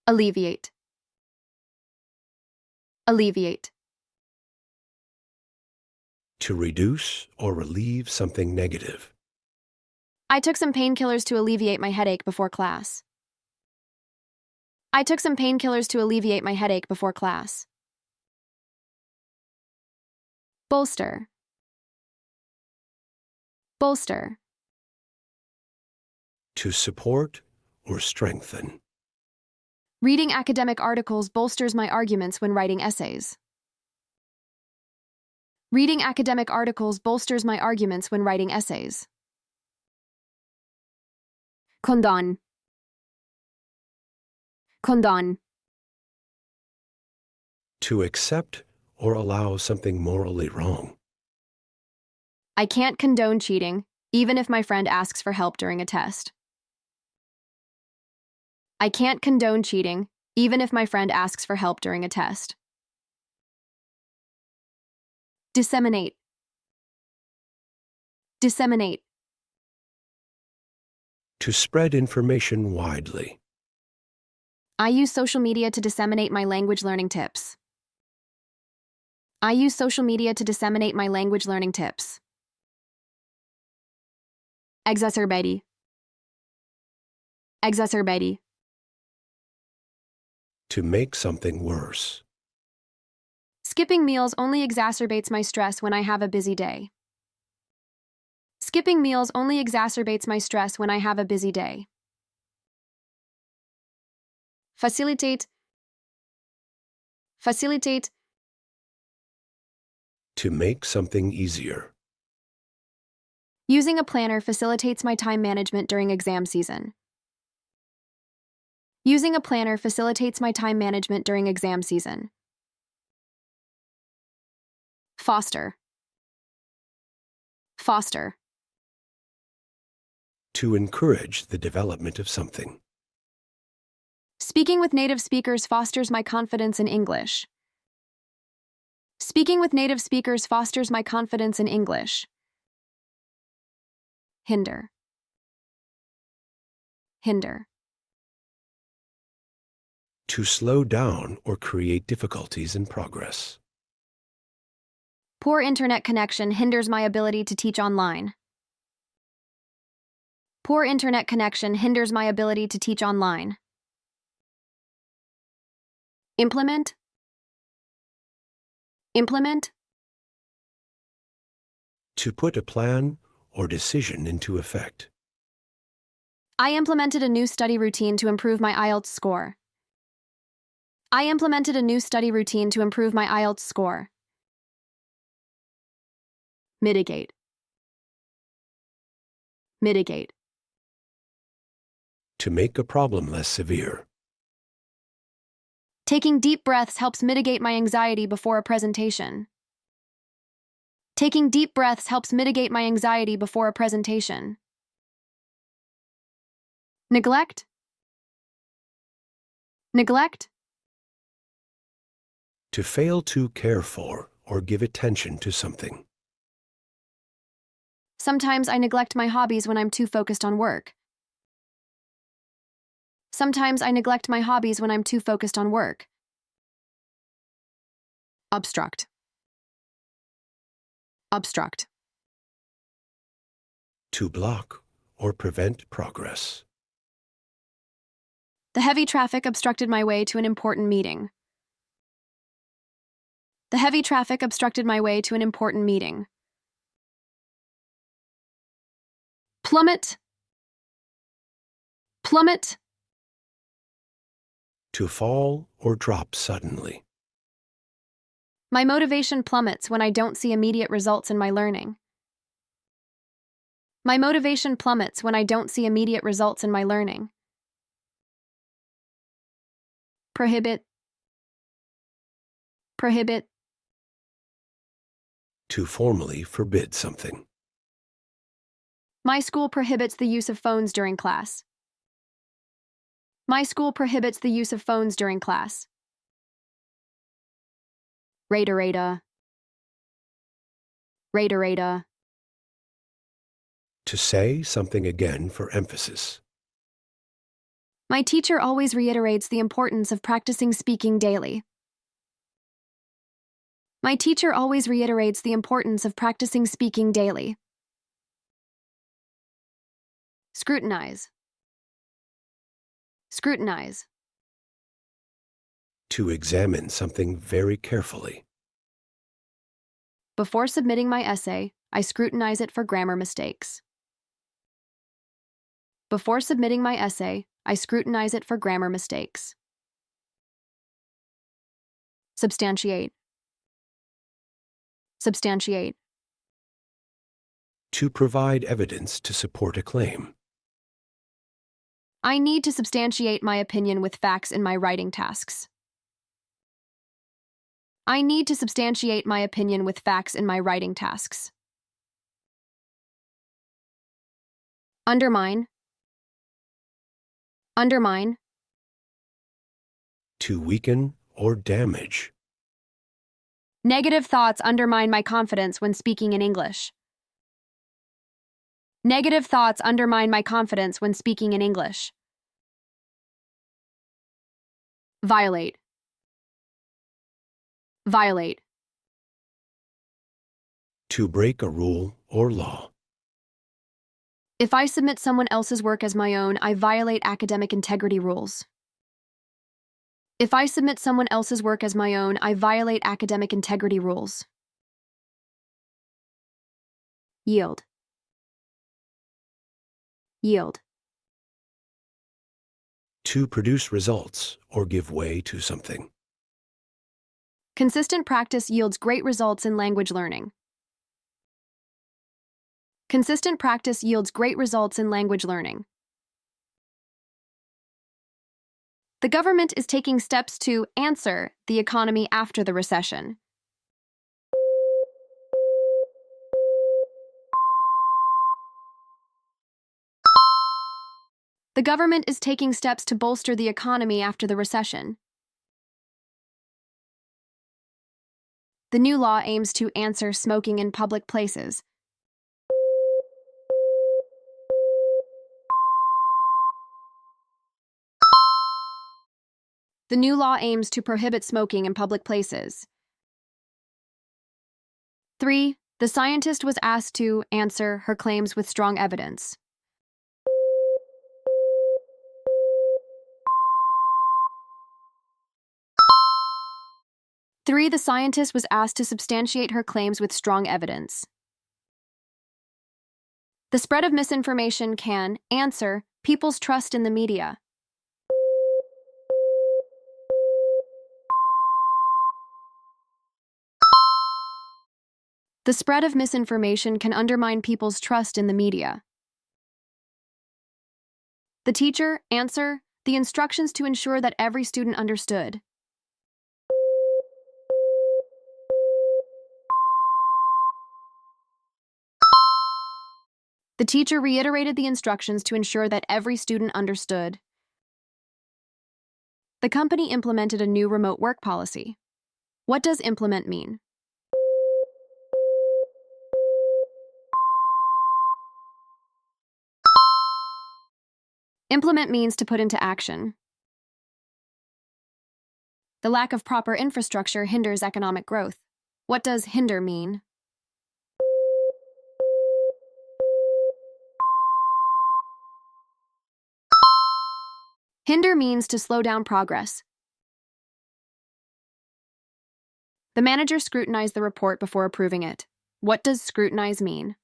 Alleviate. Alleviate. To reduce or relieve something negative. I took some painkillers to alleviate my headache before class. I took some painkillers to alleviate my headache before class. Bolster. Bolster. To support or strengthen. Reading academic articles bolsters my arguments when writing essays. Reading academic articles bolsters my arguments when writing essays. Condone. Condone. To accept or allow something morally wrong. I can't condone cheating, even if my friend asks for help during a test. I can't condone cheating, even if my friend asks for help during a test. Disseminate. Disseminate. To spread information widely. I use social media to disseminate my language learning tips. I use social media to disseminate my language learning tips. Exacerbate. Exacerbate. To make something worse. Skipping meals only exacerbates my stress when I have a busy day. Skipping meals only exacerbates my stress when I have a busy day. Facilitate. Facilitate. To make something easier. Using a planner facilitates my time management during exam season. Using a planner facilitates my time management during exam season. Foster. Foster. To encourage the development of something. Speaking with native speakers fosters my confidence in English. Speaking with native speakers fosters my confidence in English. Hinder. Hinder. To slow down or create difficulties in progress. Poor internet connection hinders my ability to teach online. Poor internet connection hinders my ability to teach online. Implement. Implement. To put a plan or decision into effect. I implemented a new study routine to improve my IELTS score. I implemented a new study routine to improve my IELTS score. Mitigate. Mitigate. To make a problem less severe. Taking deep breaths helps mitigate my anxiety before a presentation. Taking deep breaths helps mitigate my anxiety before a presentation. Neglect. Neglect. To fail to care for or give attention to something. Sometimes I neglect my hobbies when I'm too focused on work. Sometimes I neglect my hobbies when I'm too focused on work. Obstruct. Obstruct. To block or prevent progress. The heavy traffic obstructed my way to an important meeting. The heavy traffic obstructed my way to an important meeting. Plummet. Plummet. To fall or drop suddenly. My motivation plummets when I don't see immediate results in my learning. My motivation plummets when I don't see immediate results in my learning. Prohibit. Prohibit. To formally forbid something. My school prohibits the use of phones during class. My school prohibits the use of phones during class. Reiterata. Reiterata. To say something again for emphasis. My teacher always reiterates the importance of practicing speaking daily. My teacher always reiterates the importance of practicing speaking daily. Scrutinize. Scrutinize. To examine something very carefully. Before submitting my essay, I scrutinize it for grammar mistakes. Before submitting my essay, I scrutinize it for grammar mistakes. Substantiate. Substantiate. To provide evidence to support a claim. I need to substantiate my opinion with facts in my writing tasks. I need to substantiate my opinion with facts in my writing tasks. Undermine. Undermine. To weaken or damage. Negative thoughts undermine my confidence when speaking in English. Negative thoughts undermine my confidence when speaking in English. Violate. Violate. To break a rule or law. If I submit someone else's work as my own, I violate academic integrity rules. If I submit someone else's work as my own, I violate academic integrity rules. Yield. Yield. To produce results or give way to something. Consistent practice yields great results in language learning. Consistent practice yields great results in language learning. The government is taking steps to answer the economy after the recession. The government is taking steps to bolster the economy after the recession. The new law aims to answer smoking in public places. The new law aims to prohibit smoking in public places. 3. The scientist was asked to answer her claims with strong evidence. The scientist was asked to substantiate her claims with strong evidence. The spread of misinformation can answer people's trust in the media. The spread of misinformation can undermine people's trust in the media. The teacher answer the instructions to ensure that every student understood. The teacher reiterated the instructions to ensure that every student understood. The company implemented a new remote work policy. What does implement mean? Implement means to put into action. The lack of proper infrastructure hinders economic growth. What does hinder mean? Hinder means to slow down progress. The manager scrutinized the report before approving it. What does scrutinize mean?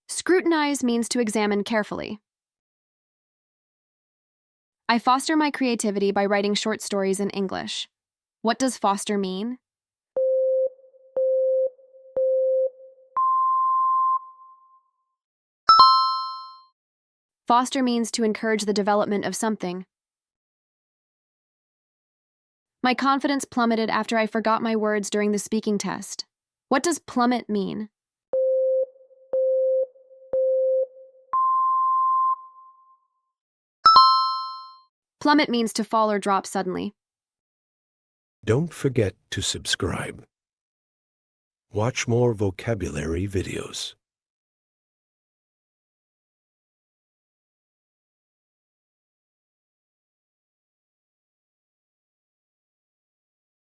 Scrutinize means to examine carefully. I foster my creativity by writing short stories in English. What does foster mean? Foster means to encourage the development of something. My confidence plummeted after I forgot my words during the speaking test. What does plummet mean? Plummet means to fall or drop suddenly. Don't forget to subscribe. Watch more vocabulary videos.